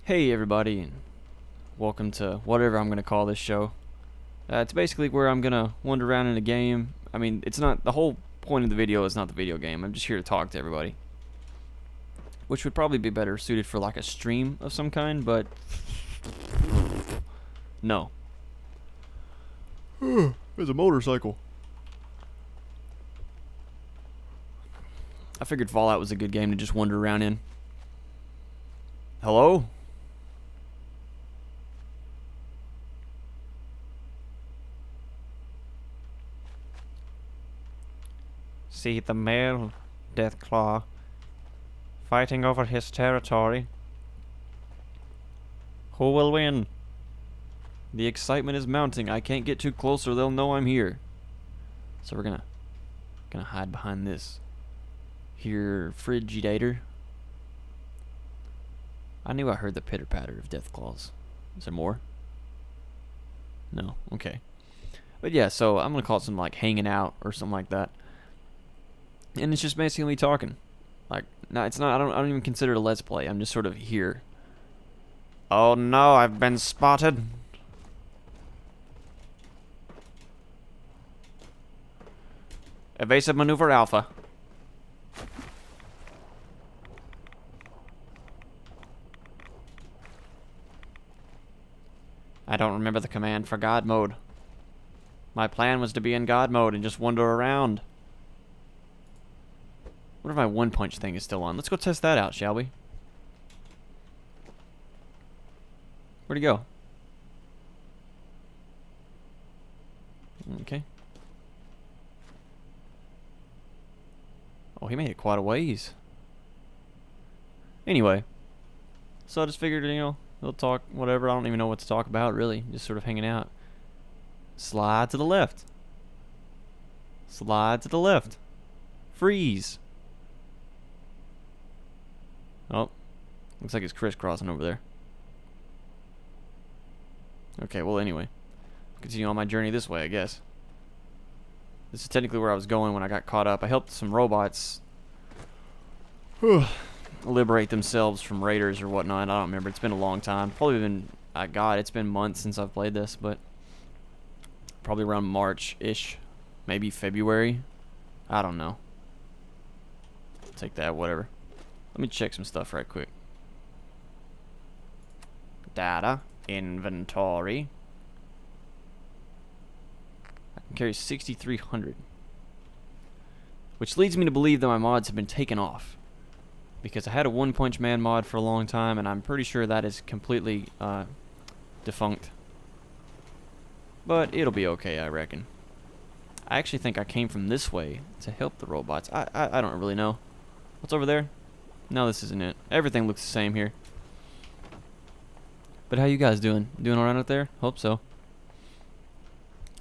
Hey everybody, and welcome to whatever I'm going to call this show. It's basically where I'm going to wander around in a game. I mean, it's not, the whole point of the video is not the video game. I'm just here to talk to everybody. Which would probably be better suited for like a stream of some kind, but no. There's a motorcycle. I figured Fallout was a good game to just wander around in. Hello? See the male Deathclaw fighting over his territory. Who will win? The excitement is mounting. I can't get too close or they'll know I'm here. So we're gonna hide behind this here Frigidator. I knew I heard the pitter patter of Deathclaws. Is there more? No. Okay. But yeah, so I'm gonna call it something like Hangin' Out or something like that. And it's just basically me talking. Like, no, it's not. I don't even consider it a let's play. I'm just sort of here. Oh no, I've been spotted. Evasive maneuver alpha. I don't remember the command for God mode. My plan was to be in God mode and just wander around. What if my one punch thing is still on? Let's go test that out, shall we? Where'd he go? Okay. Oh, he made it quite a ways. Anyway. So I just figured, we'll talk, whatever. I don't even know what to talk about, really. Just sort of hanging out. Slide to the left. Slide to the left. Freeze. Oh, looks like it's crisscrossing over there. Okay, well anyway, continue on my journey this way, I guess. This is technically where I was going when I got caught up. I helped some robots liberate themselves from raiders or whatnot. I don't remember. It's been a long time. Probably been, God, it's been months since I've played this, but probably around March-ish, maybe February. I don't know. Take that, whatever. Let me check some stuff right quick. Data. Inventory. I can carry 6,300. Which leads me to believe that my mods have been taken off. Because I had a One Punch Man mod for a long time, and I'm pretty sure that is completely defunct. But it'll be okay, I reckon. I actually think I came from this way to help the robots. I don't really know. What's over there? No, this isn't it. Everything looks the same here. But how you guys doing? Doing alright out there? Hope so.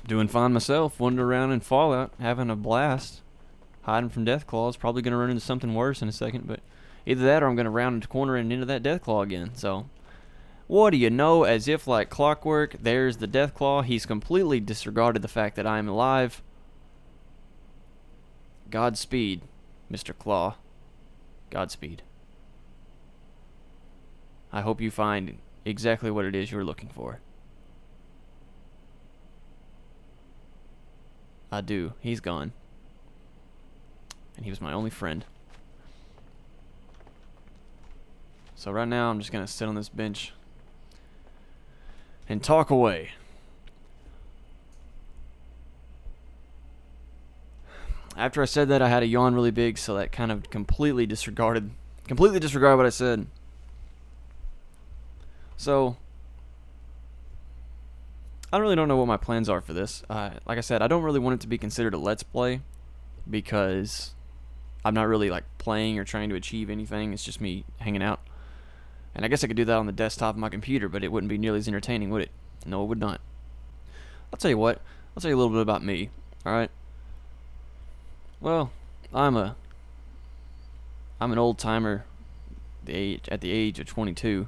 Doing fine myself. Wandering around in Fallout, having a blast. Hiding from Deathclaws. Probably going to run into something worse in a second, but either that or I'm going to round the corner and into that Deathclaw again. So, what do you know? As if like clockwork, there's the Deathclaw. He's completely disregarded the fact that I'm alive. Godspeed, Mr. Claw. Godspeed. I hope you find exactly what it is you're looking for. I do. He's gone. And he was my only friend. So right now I'm just going to sit on this bench and talk away. After I said that, I had a yawn really big, so that kind of completely disregarded what I said. So, I really don't know what my plans are for this. Like I said, I don't really want it to be considered a let's play because I'm not really like playing or trying to achieve anything. It's just me hanging out. And I guess I could do that on the desktop of my computer, but it wouldn't be nearly as entertaining, would it? No, it would not. I'll tell you what. I'll tell you a little bit about me. All right. Well, I'm an old timer at the age of 22.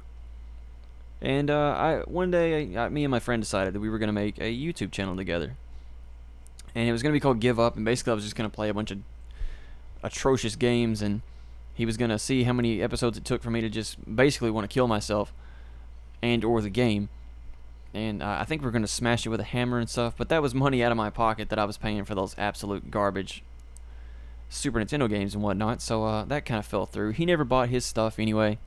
And one day, me and my friend decided that we were going to make a YouTube channel together. And it was going to be called Give Up, and basically I was just going to play a bunch of atrocious games, and he was going to see how many episodes it took for me to just basically want to kill myself. and or the game. And I think we're going to smash it with a hammer and stuff, but that was money out of my pocket that I was paying for those absolute garbage Super Nintendo games and whatnot, so that kind of fell through. He never bought his stuff anyway.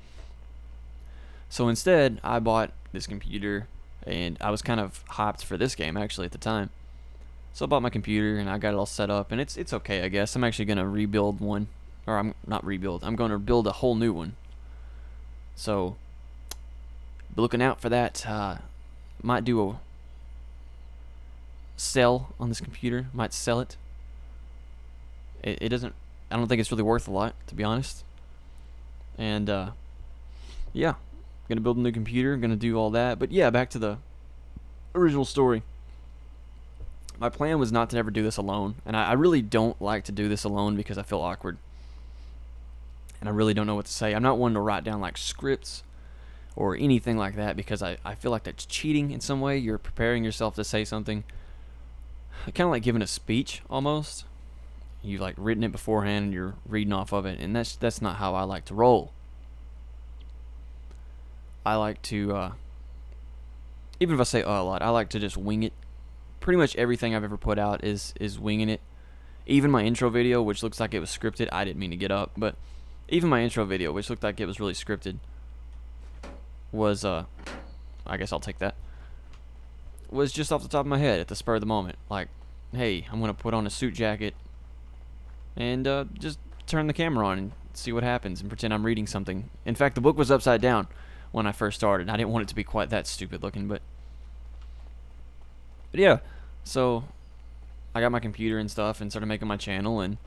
So instead, I bought this computer, and I was kind of hyped for this game, actually, at the time. So I bought my computer, and I got it all set up, and it's okay, I guess. I'm actually going to rebuild one. Or I'm not rebuild. I'm going to build a whole new one. So, be looking out for that. Might do a sell on this computer. Might sell it. It doesn't... I don't think it's really worth a lot, to be honest. And, yeah. I'm going to build a new computer. I'm going to do all that. But, yeah, back to the original story. My plan was not to ever do this alone. And I really don't like to do this alone because I feel awkward. And I really don't know what to say. I'm not one to write down, like, scripts or anything like that because I feel like that's cheating in some way. You're preparing yourself to say something. Kind of like giving a speech, almost. You've, like, written it beforehand and you're reading off of it. And that's not how I like to roll. I like to, even if I say a lot, I like to just wing it. Pretty much everything I've ever put out is winging it. Even my intro video, which looks like it was scripted. I didn't mean to get up, but even my intro video, which looked like it was really scripted, was, I guess I'll take that, was just off the top of my head at the spur of the moment. Like, hey, I'm going to put on a suit jacket and just turn the camera on and see what happens and pretend I'm reading something. In fact, the book was upside down when I first started. I didn't want it to be quite that stupid looking, but yeah, so I got my computer and stuff and started making my channel, and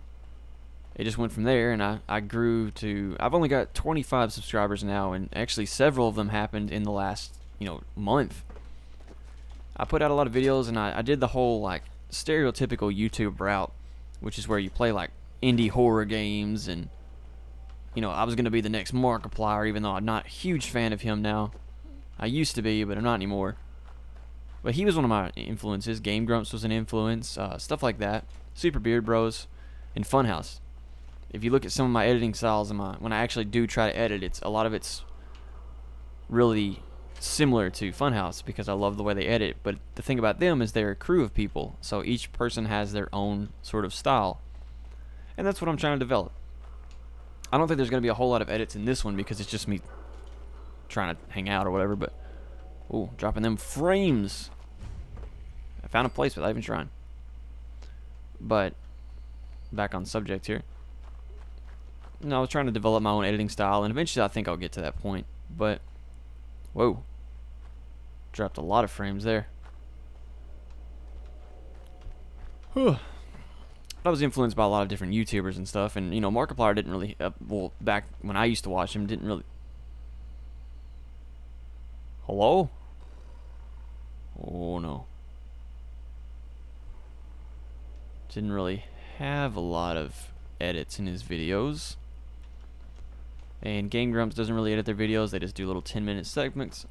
it just went from there, and I grew to... I've only got 25 subscribers now, and actually several of them happened in the last, month. I put out a lot of videos, and I did the whole, like, stereotypical YouTube route, which is where you play, like, indie horror games, and, I was going to be the next Markiplier, even though I'm not a huge fan of him now. I used to be, but I'm not anymore. But he was one of my influences. Game Grumps was an influence, stuff like that. Super Beard Bros, and Funhouse. If you look at some of my editing styles and when I actually do try to edit, a lot of it's really similar to Funhouse because I love the way they edit. But the thing about them is they're a crew of people, so each person has their own sort of style, and that's what I'm trying to develop. I don't think there's going to be a whole lot of edits in this one because it's just me trying to hang out or whatever. But ooh, dropping them frames. I found a place without even trying. But back on subject here. No, I was trying to develop my own editing style, and eventually I think I'll get to that point. But, whoa. Dropped a lot of frames there. Whew. I was influenced by a lot of different YouTubers and stuff, and, Markiplier didn't really, well, back when I used to watch him, didn't really... Hello? Oh, no. Didn't really have a lot of edits in his videos. And Game Grumps doesn't really edit their videos. They just do little 10-minute segments,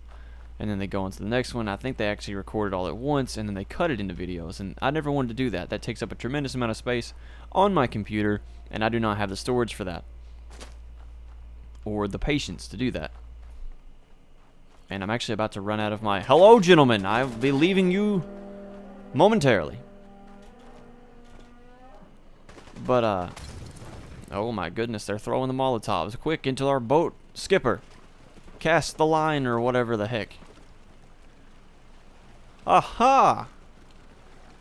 and then they go on to the next one. I think they actually record it all at once, and then they cut it into videos. And I never wanted to do that. That takes up a tremendous amount of space on my computer, and I do not have the storage for that, or the patience to do that. And I'm actually about to run out of my... Hello, gentlemen. I'll be leaving you momentarily. But, oh my goodness, they're throwing the Molotovs. Quick, into our boat. Skipper. Cast the line or whatever the heck. Aha!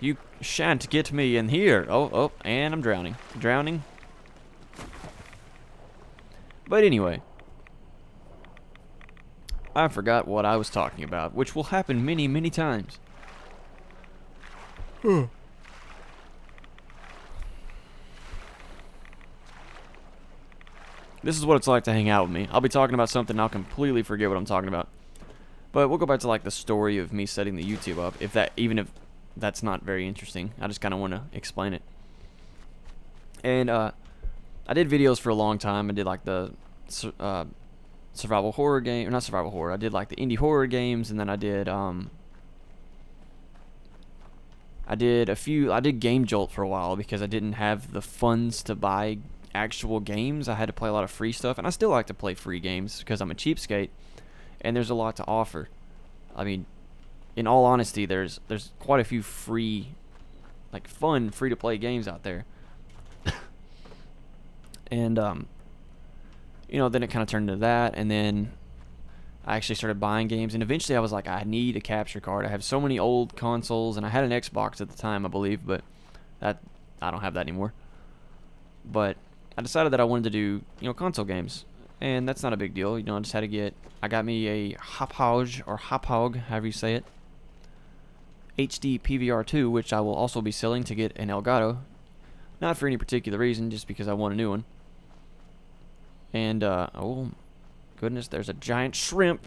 You shan't get me in here. Oh, and I'm drowning. Drowning. But anyway. I forgot what I was talking about, which will happen many, many times. This is what it's like to hang out with me. I'll be talking about something and I'll completely forget what I'm talking about. But we'll go back to like the story of me setting the YouTube up. Even if that's not very interesting, I just kind of want to explain it. And I did videos for a long time. I did like the survival horror game, or not survival horror. I did like the indie horror games, and then I did Game Jolt for a while because I didn't have the funds to buy actual games. I had to play a lot of free stuff, and I still like to play free games because I'm a cheapskate, and there's a lot to offer. I mean, in all honesty, there's quite a few free, like fun free-to-play games out there. And you know, then it kind of turned into that, and then I actually started buying games, and eventually I was like, I need a capture card. I have so many old consoles, and I had an Xbox at the time, I believe, but that I don't have that anymore. But I decided that I wanted to do, you know, console games, and that's not a big deal. You know, I just had to I got me a Hauppauge, however you say it, HD PVR2, which I will also be selling to get an Elgato. Not for any particular reason, just because I want a new one. And, oh, goodness, there's a giant shrimp.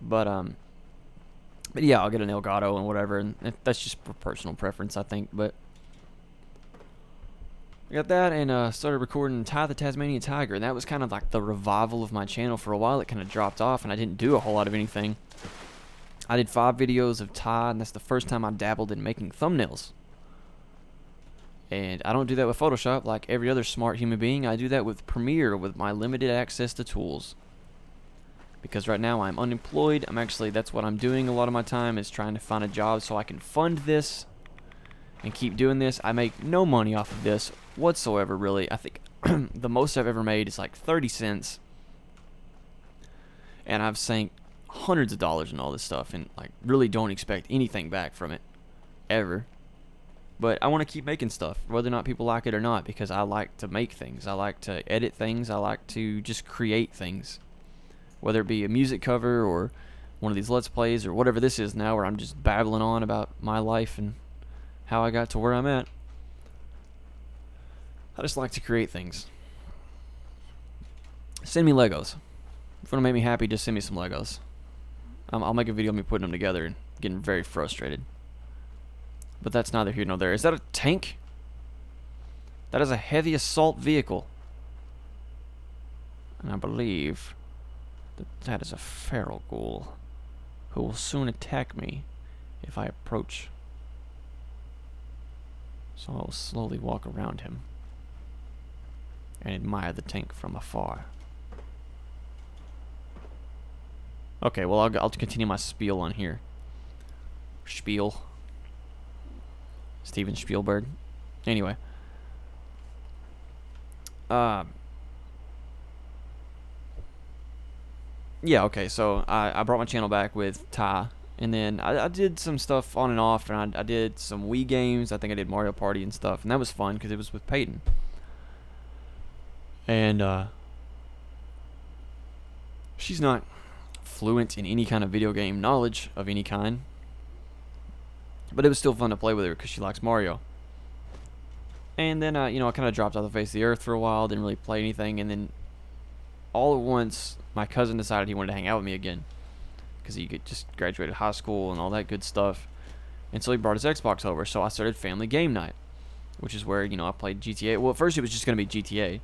But yeah, I'll get an Elgato and whatever, and that's just for personal preference, I think. But I got that, and started recording Ty the Tasmanian Tiger, and that was kind of like the revival of my channel for a while. It kind of dropped off, and I didn't do a whole lot of anything. I did 5 videos of Ty, and that's the first time I dabbled in making thumbnails. And I don't do that with Photoshop like every other smart human being. I do that with Premiere, with my limited access to tools. Because right now I'm unemployed. That's what I'm doing a lot of my time, is trying to find a job so I can fund this and keep doing this. I make no money off of this whatsoever, really. I think the most I've ever made is like 30 cents. And I've sank hundreds of dollars in all this stuff, and like really don't expect anything back from it ever. But I want to keep making stuff, whether or not people like it or not, because I like to make things. I like to edit things. I like to just create things, whether it be a music cover or one of these Let's Plays or whatever this is now, where I'm just babbling on about my life and how I got to where I'm at. I just like to create things. Send me Legos. If you want to make me happy, just send me some Legos. I'll make a video of me putting them together and getting very frustrated. But that's neither here nor there. Is that a tank? That is a heavy assault vehicle. And I believe that is a feral ghoul who will soon attack me if I approach. So I'll slowly walk around him and admire the tank from afar. Okay, well, I'll continue my spiel on here. Spiel. Steven Spielberg. Anyway. Yeah, okay, so I brought my channel back with Ty, and then I did some stuff on and off, and I did some Wii games. I think I did Mario Party and stuff, and that was fun because it was with Peyton. And she's not fluent in any kind of video game knowledge of any kind, but it was still fun to play with her because she likes Mario. And then, you know, I kind of dropped off the face of the earth for a while, didn't really play anything, and then all at once, my cousin decided he wanted to hang out with me again because he just graduated high school and all that good stuff. And so he brought his Xbox over, so I started Family Game Night, which is where, you know, I played GTA. Well, at first it was just going to be GTA,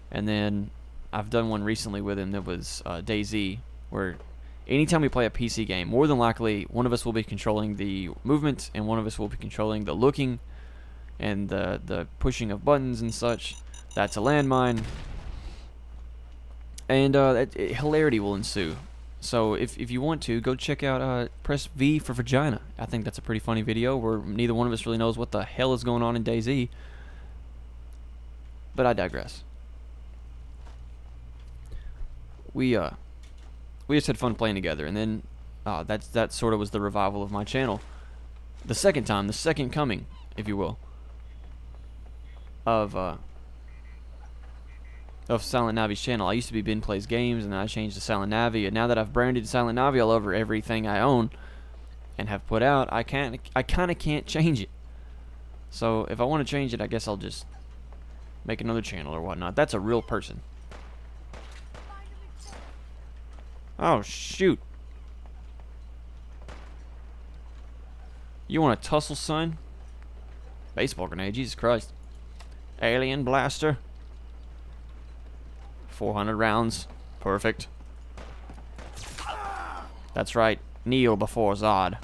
and then I've done one recently with him that was DayZ, where anytime we play a PC game, more than likely one of us will be controlling the movement and one of us will be controlling the looking and the pushing of buttons and such. That's a landmine. And hilarity will ensue. So if you want to, go check out Press V for Vagina. I think that's a pretty funny video where neither one of us really knows what the hell is going on in DayZ. But I digress. We just had fun playing together, and then that sort of was the revival of my channel. The second coming, if you will, of Silent Navi's channel. I used to be Ben Plays Games, and then I changed to Silent Navi, and now that I've branded Silent Navi all over everything I own and have put out, I kind of can't change it. So if I want to change it, I guess I'll just make another channel or whatnot. That's a real person. Oh, shoot. You want a tussle, son? Baseball grenade, Jesus Christ. Alien blaster. 400 rounds. Perfect. That's right. Kneel before Zod.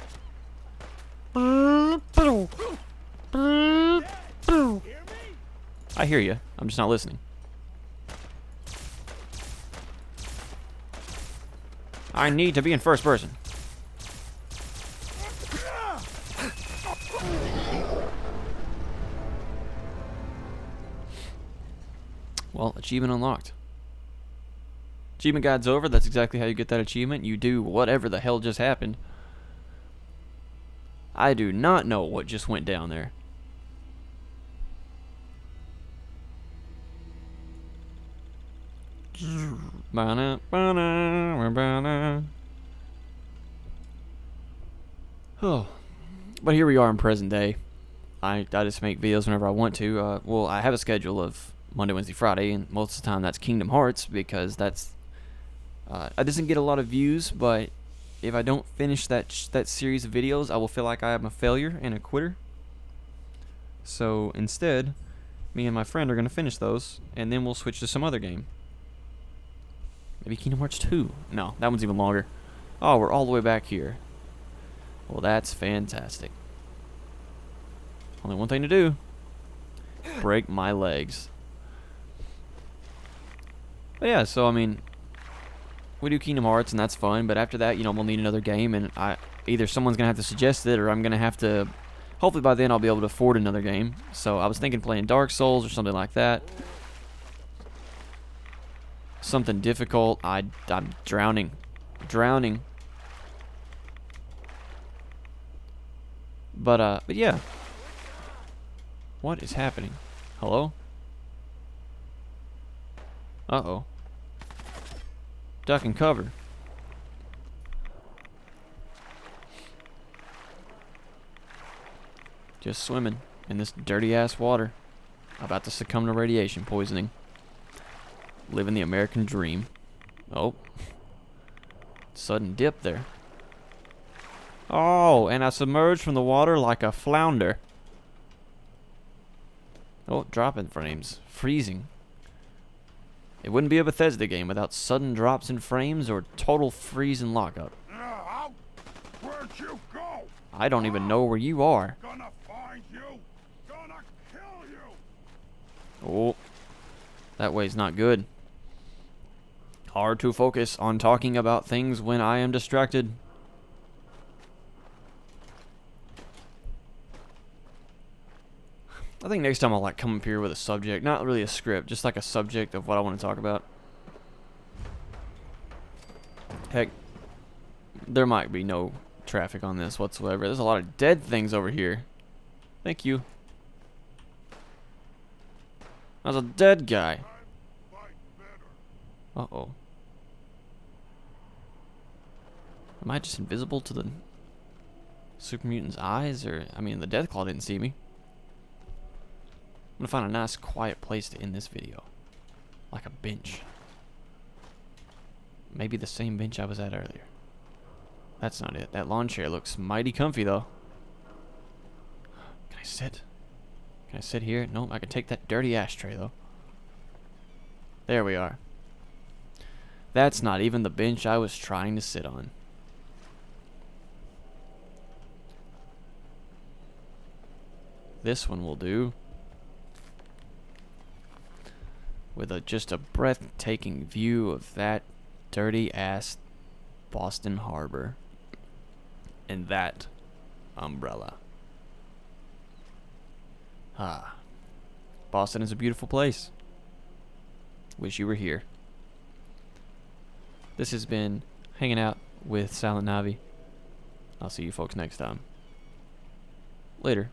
I hear you. I'm just not listening. I need to be in first person. Well, achievement unlocked. Achievement guide's over. That's exactly how you get that achievement. You do whatever the hell just happened. I do not know what just went down there. Oh, but here we are in present day. I just make videos whenever I want to. Well, I have a schedule of Monday, Wednesday, Friday, and most of the time that's Kingdom Hearts because that's I doesn't get a lot of views, but if I don't finish that series of videos, I will feel like I am a failure and a quitter. So instead, me and my friend are gonna finish those, and then we'll switch to some other game. Maybe Kingdom Hearts 2. No, that one's even longer. Oh, we're all the way back here. Well, that's fantastic. Only one thing to do. Break my legs. But yeah, so I mean, we do Kingdom Hearts and that's fun, but after that, you know, we'll need another game, and either someone's gonna have to suggest it or I'm gonna have to, hopefully by then I'll be able to afford another game. So I was thinking playing Dark Souls or something like that. Something difficult. I'm drowning. But yeah. What is happening? Hello? Uh-oh. Duck and cover. Just swimming in this dirty-ass water. About to succumb to radiation poisoning. Living the American dream. Oh. Sudden dip there. Oh, and I submerged from the water like a flounder. Oh, dropping frames. Freezing. It wouldn't be a Bethesda game without sudden drops in frames or total freeze and lockup. Where'd you go? I don't even know where you are. Gonna find you. Gonna kill you. Oh. That way's not good. Hard to focus on talking about things when I am distracted. I think next time I'll like come up here with a subject, not really a script, just like a subject of what I want to talk about. Heck, there might be no traffic on this whatsoever. There's a lot of dead things over here. Thank you. That's a dead guy. Uh-oh. Am I just invisible to the super mutant's eyes? Or, I mean, the Deathclaw didn't see me. I'm gonna find a nice quiet place to end this video. Like a bench. Maybe the same bench I was at earlier. That's not it. That lawn chair looks mighty comfy though. Can I sit? Can I sit here? Nope, I can take that dirty ashtray though. There we are. That's not even the bench I was trying to sit on. This one will do. With just a breathtaking view of that dirty ass Boston Harbor and that umbrella. Ah, Boston is a beautiful place. Wish you were here. This has been Hanging Out with Silent Navi. I'll see you folks next time. Later.